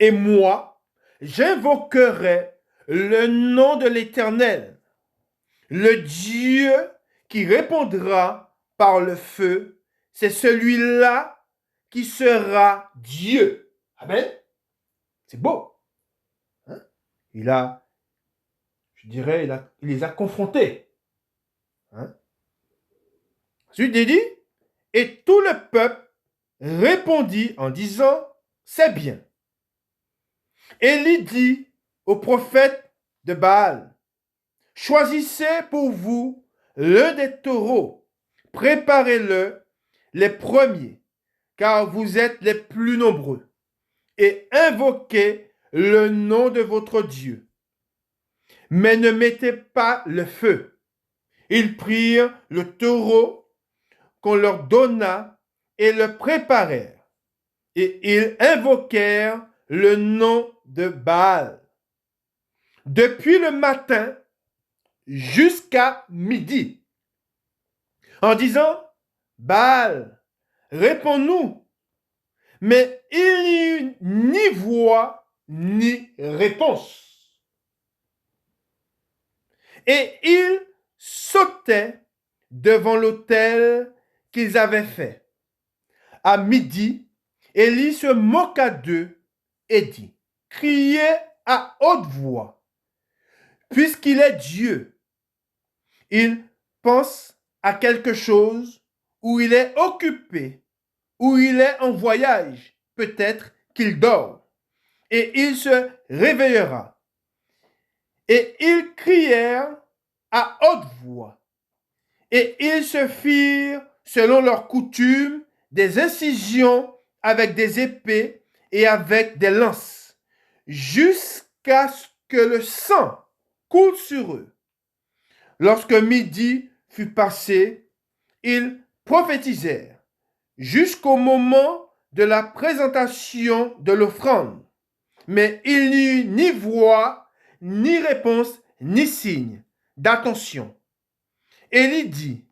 Et moi, j'invoquerai le nom de l'Éternel, le Dieu qui répondra par le feu, c'est celui-là qui sera Dieu. Amen. C'est beau. Hein? Il les a confrontés. Hein? Ensuite, il dit, et tout le peuple répondit en disant, c'est bien. Élie dit au prophète de Baal, choisissez pour vous l'un des taureaux, préparez-le les premiers, car vous êtes les plus nombreux, et invoquez le nom de votre Dieu. Mais ne mettez pas le feu. Ils prirent le taureau qu'on leur donna et le préparèrent, et ils invoquèrent le nom de Baal. Depuis le matin jusqu'à midi, en disant, Baal, réponds-nous. Mais il n'y eut ni voix ni réponse. Et ils sautaient devant l'autel qu'ils avaient fait. À midi, Élie se moqua d'eux et dit, criez à haute voix, puisqu'il est Dieu. Il pense à quelque chose, ou il est occupé, ou il est en voyage, peut-être qu'il dort, et il se réveillera. Et ils crièrent à haute voix, et ils se firent, selon leur coutume, des incisions avec des épées et avec des lances, jusqu'à ce que le sang coule sur eux. Lorsque midi fut passé, ils prophétisèrent jusqu'au moment de la présentation de l'offrande. Mais il n'y eut ni voix, ni réponse, ni signe d'attention. Élie dit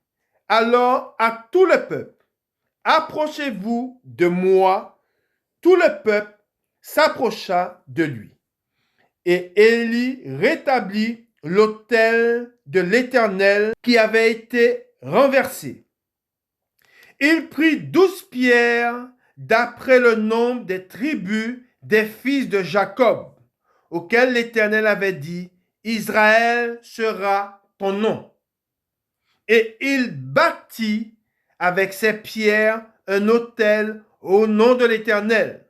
alors à tout le peuple, approchez-vous de moi. Tout le peuple s'approcha de lui. Et Élie rétablit l'autel de l'Éternel qui avait été renversé. Il prit 12 pierres d'après le nombre des tribus des fils de Jacob, auxquels l'Éternel avait dit, Israël sera ton nom. Et il bâtit avec ces pierres un autel au nom de l'Éternel.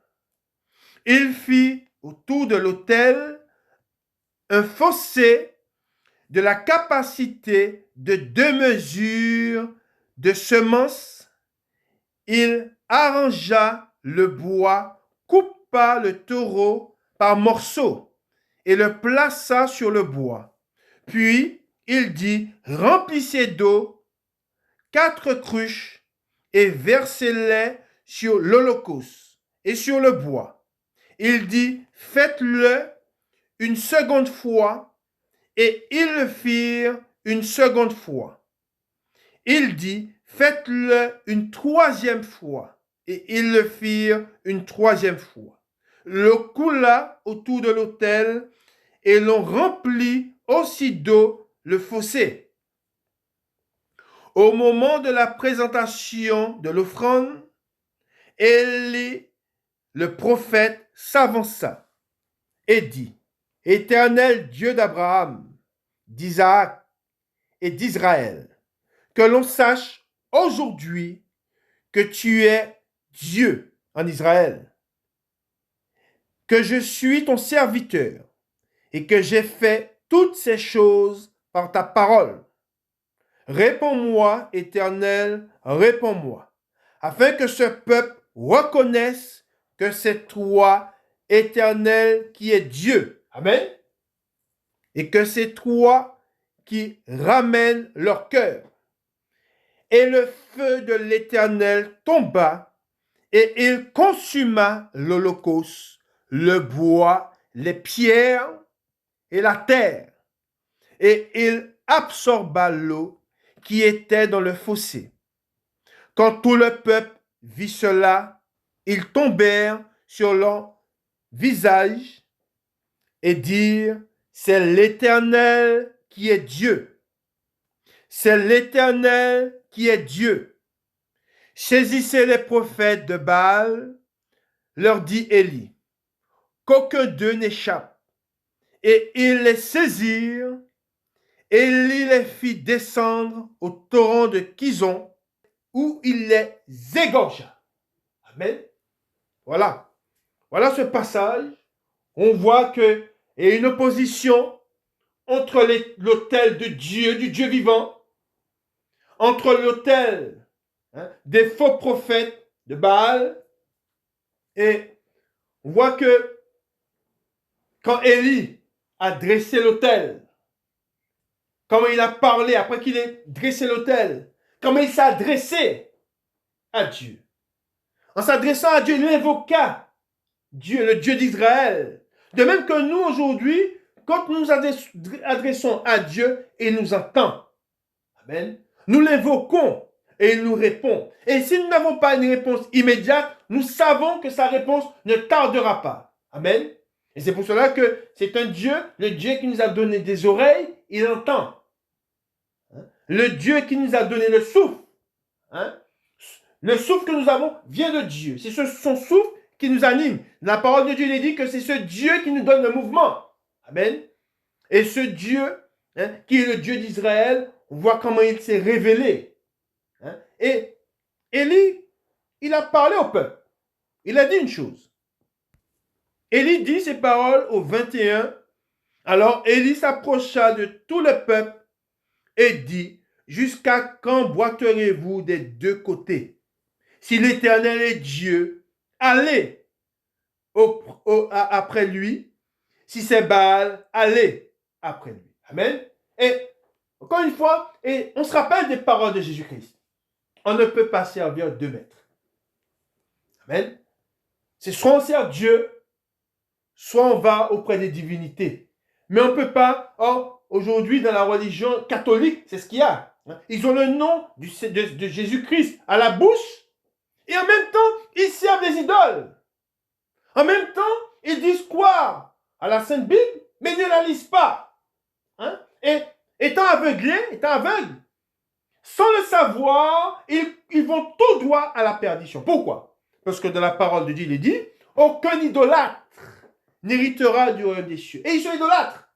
Il fit autour de l'autel un fossé de la capacité de 2 mesures de semences. Il arrangea le bois, coupa le taureau par morceaux et le plaça sur le bois. Puis il dit, remplissez d'eau 4 cruches et versez-les sur l'holocauste et sur le bois. Il dit, faites-le une seconde fois, et ils le firent une seconde fois. Il dit, faites-le une troisième fois, et ils le firent une troisième fois. L'eau coula autour de l'autel, et l'on remplit aussi d'eau le fossé. Au moment de la présentation de l'offrande, Élie, le prophète, s'avança et dit, Éternel Dieu d'Abraham, d'Isaac et d'Israël, que l'on sache aujourd'hui que tu es Dieu en Israël, que je suis ton serviteur et que j'ai fait toutes ces choses par ta parole. Réponds-moi, Éternel, réponds-moi, afin que ce peuple reconnaisse que c'est toi, Éternel, qui es Dieu. Amen. Et que c'est toi qui ramènes leur cœur. Et le feu de l'Éternel tomba, et il consuma l'holocauste, le bois, les pierres et la terre. Et il absorba l'eau qui était dans le fossé. Quand tout le peuple vit cela, ils tombèrent sur leur visage et dirent, c'est l'Éternel qui est Dieu. C'est l'Éternel qui est Dieu. Saisissez les prophètes de Baal, leur dit Élie, qu'aucun d'eux n'échappe. Et ils les saisirent. Élie les fit descendre au torrent de Kison, où il les égorgea. Amen. Voilà. Voilà ce passage. On voit qu'il y a une opposition entre l'autel de Dieu, du Dieu vivant, entre l'autel des faux prophètes de Baal. Et on voit que quand Élie a dressé l'autel, comment il a parlé après qu'il ait dressé l'autel, comment il s'est adressé à Dieu. En s'adressant à Dieu, il invoqua Dieu, le Dieu d'Israël. De même que nous aujourd'hui, quand nous nous adressons à Dieu, il nous entend. Amen. Nous l'invoquons et il nous répond. Et si nous n'avons pas une réponse immédiate, nous savons que sa réponse ne tardera pas. Amen. Et c'est pour cela que c'est un Dieu, le Dieu qui nous a donné des oreilles, il entend. Le Dieu qui nous a donné le souffle, Le souffle que nous avons vient de Dieu. C'est son souffle qui nous anime. La parole de Dieu, il est dit que c'est ce Dieu qui nous donne le mouvement. Amen. Et ce Dieu, qui est le Dieu d'Israël, on voit comment il s'est révélé. Et Élie, il a parlé au peuple. Il a dit une chose. Élie dit ces paroles au 21. Alors Élie s'approcha de tout le peuple et dit, jusqu'à quand boiterez-vous des deux côtés? Si l'Éternel est Dieu, allez après lui. Si c'est Baal, allez après lui. Amen. Et encore une fois, et on se rappelle des paroles de Jésus-Christ. On ne peut pas servir deux maîtres. Amen. C'est soit on sert Dieu, soit on va auprès des divinités. Mais on ne peut pas, aujourd'hui dans la religion catholique, c'est ce qu'il y a. Ils ont le nom de Jésus-Christ à la bouche et en même temps, ils servent des idoles. En même temps, ils disent quoi à la Sainte Bible, mais ils ne la lisent pas. Et étant aveugles, sans le savoir, ils vont tout droit à la perdition. Pourquoi? Parce que dans la parole de Dieu, il est dit, aucun idolâtre n'héritera du royaume des cieux. Et ils sont idolâtres.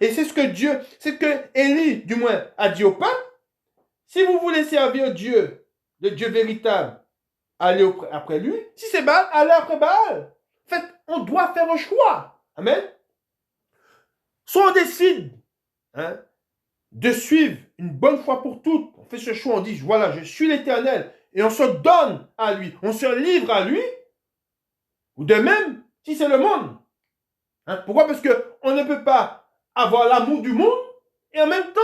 Et c'est ce que Élie, du moins, a dit au peuple. Si vous voulez servir Dieu, le Dieu véritable, allez après lui. Si c'est Baal, allez après Baal. En fait, on doit faire un choix. Amen. Soit on décide de suivre une bonne fois pour toutes. On fait ce choix, on dit, voilà, je suis l'Éternel. Et on se donne à lui. On se livre à lui. Ou de même, si c'est le monde. Pourquoi? Parce qu'on ne peut pas avoir l'amour du monde et en même temps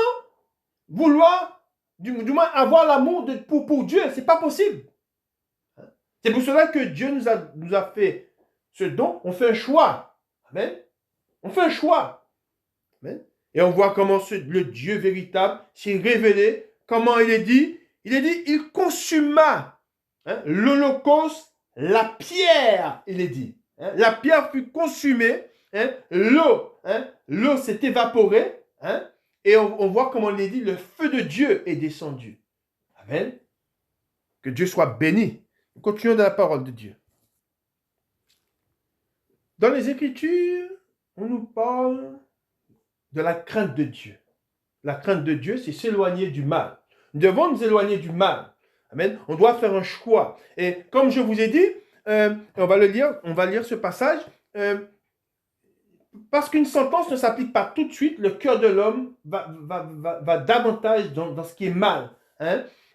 vouloir, du moins, avoir l'amour pour Dieu. Ce n'est pas possible. C'est pour cela que Dieu nous a fait ce don. On fait un choix. Amen. On fait un choix. Amen. Et on voit comment le Dieu véritable s'est révélé. Comment il est dit? Il consuma l'holocauste, la pierre, il est dit. La pierre fut consumée. L'eau s'est évaporée. Et on voit comment il est dit, le feu de Dieu est descendu. Amen. Que Dieu soit béni. Continuons dans la parole de Dieu. Dans les Écritures, on nous parle de la crainte de Dieu. La crainte de Dieu, c'est s'éloigner du mal. Nous devons nous éloigner du mal. Amen. On doit faire un choix. Et comme je vous ai dit, on va lire ce passage. Parce qu'une sentence ne s'applique pas tout de suite, le cœur de l'homme va davantage dans ce qui est mal.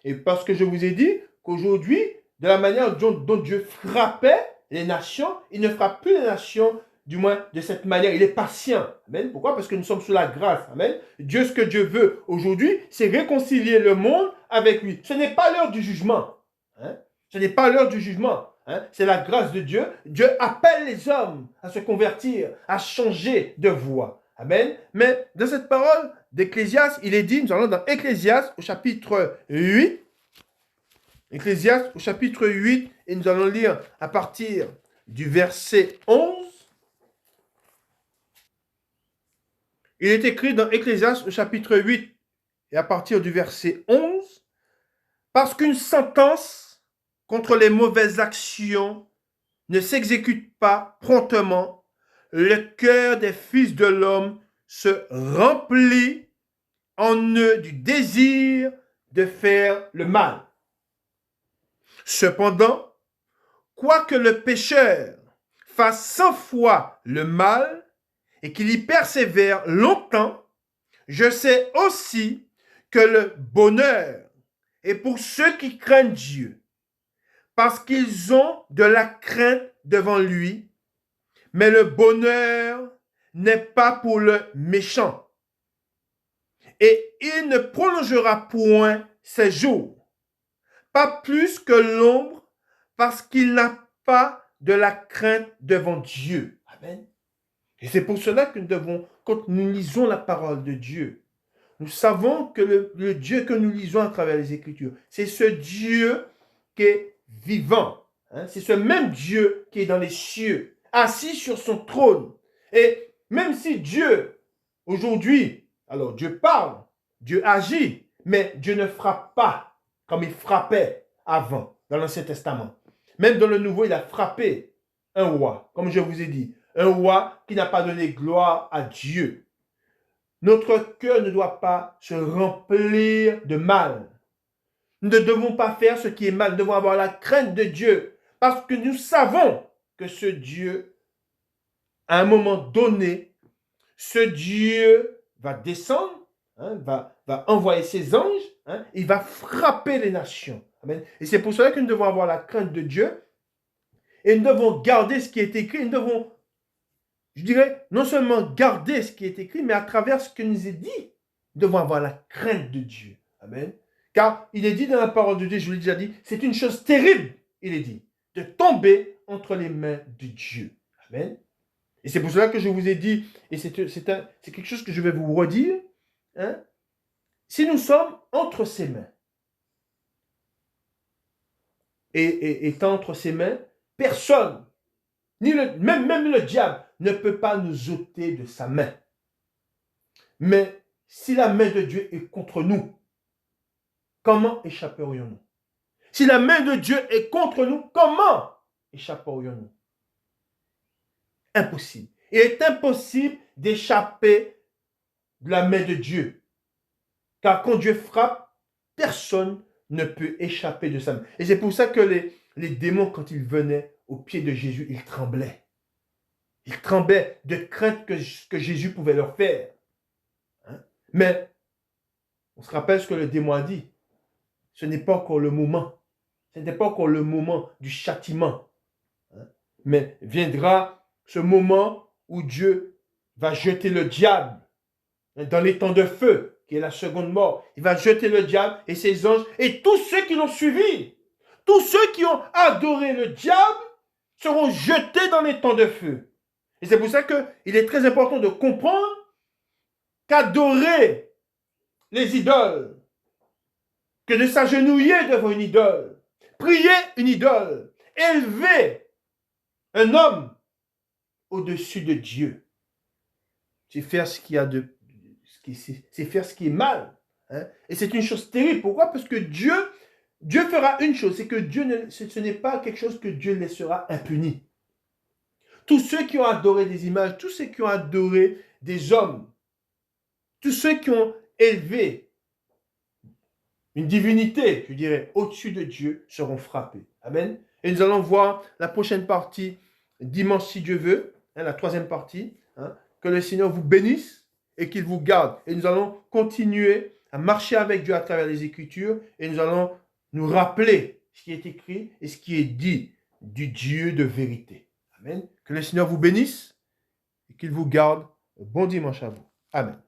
Et parce que je vous ai dit qu'aujourd'hui, de la manière dont Dieu frappait les nations, il ne frappe plus les nations, du moins de cette manière. Il est patient. Amen. Pourquoi? Parce que nous sommes sous la grâce. Amen. Ce que Dieu veut aujourd'hui, c'est réconcilier le monde avec lui. Ce n'est pas l'heure du jugement. Ce n'est pas l'heure du jugement. C'est la grâce de Dieu. Dieu appelle les hommes à se convertir, à changer de voie. Amen. Mais dans cette parole d'Ecclésiaste, il est dit, nous allons dans Ecclésiaste au chapitre 8. Ecclésiaste au chapitre 8, et nous allons lire à partir du verset 11. Il est écrit dans Ecclésiaste au chapitre 8 et à partir du verset 11, parce qu'une sentence contre les mauvaises actions ne s'exécute pas promptement, le cœur des fils de l'homme se remplit en eux du désir de faire le mal. Cependant, quoique le pécheur fasse 100 fois le mal et qu'il y persévère longtemps, je sais aussi que le bonheur est pour ceux qui craignent Dieu, parce qu'ils ont de la crainte devant lui, mais le bonheur n'est pas pour le méchant. Et il ne prolongera point ses jours, pas plus que l'ombre, parce qu'il n'a pas de la crainte devant Dieu. Amen. Et c'est pour cela que nous devons, quand nous lisons la parole de Dieu, nous savons que le Dieu que nous lisons à travers les Écritures, c'est ce Dieu qui est vivant. C'est ce même Dieu qui est dans les cieux, assis sur son trône. Et même si Dieu, aujourd'hui, alors Dieu parle, Dieu agit, mais Dieu ne frappe pas comme il frappait avant, dans l'Ancien Testament. Même dans le Nouveau, il a frappé un roi, comme je vous ai dit. Un roi qui n'a pas donné gloire à Dieu. Notre cœur ne doit pas se remplir de mal. Nous ne devons pas faire ce qui est mal. Nous devons avoir la crainte de Dieu. Parce que nous savons que ce Dieu, à un moment donné, ce Dieu va descendre, va envoyer ses anges, il va frapper les nations. Amen. Et c'est pour cela que nous devons avoir la crainte de Dieu et nous devons garder ce qui est écrit. Nous devons, je dirais, non seulement garder ce qui est écrit, mais à travers ce que nous est dit, nous devons avoir la crainte de Dieu. Amen. Car il est dit dans la parole de Dieu, je vous l'ai déjà dit, c'est une chose terrible, il est dit, de tomber entre les mains de Dieu. Amen. Et c'est pour cela que je vous ai dit, et c'est quelque chose que je vais vous redire, si nous sommes entre ses mains, et étant entre ses mains, personne, même le diable, ne peut pas nous ôter de sa main. Mais si la main de Dieu est contre nous, comment échapperions-nous? Si la main de Dieu est contre nous, comment échapperions-nous? Impossible. Il est impossible d'échapper de la main de Dieu. Car quand Dieu frappe, personne ne peut échapper de sa main. Et c'est pour ça que les démons, quand ils venaient au pied de Jésus, ils tremblaient. Ils tremblaient de crainte que Jésus pouvait leur faire. Mais on se rappelle ce que le démon a dit. Ce n'est pas encore le moment. Ce n'est pas encore le moment du châtiment. Mais viendra ce moment où Dieu va jeter le diable dans les temps de feu, qui est la seconde mort. Il va jeter le diable et ses anges et tous ceux qui l'ont suivi. Tous ceux qui ont adoré le diable seront jetés dans les temps de feu. Et c'est pour ça qu'il est très important de comprendre qu'adorer les idoles, que de s'agenouiller devant une idole, prier une idole, élever un homme au-dessus de Dieu, c'est faire ce qu'il y a de c'est faire ce qui est mal. Et c'est une chose terrible. Pourquoi? Parce que Dieu fera une chose, c'est que ce n'est pas quelque chose que Dieu laissera impuni. Tous ceux qui ont adoré des images, tous ceux qui ont adoré des hommes, tous ceux qui ont élevé une divinité, je dirais, au-dessus de Dieu, seront frappés. Amen. Et nous allons voir la prochaine partie dimanche, si Dieu veut, la troisième partie. Que le Seigneur vous bénisse et qu'il vous garde. Et nous allons continuer à marcher avec Dieu à travers les Écritures et nous allons nous rappeler ce qui est écrit et ce qui est dit du Dieu de vérité. Amen. Que le Seigneur vous bénisse et qu'il vous garde. Bon dimanche à vous. Amen.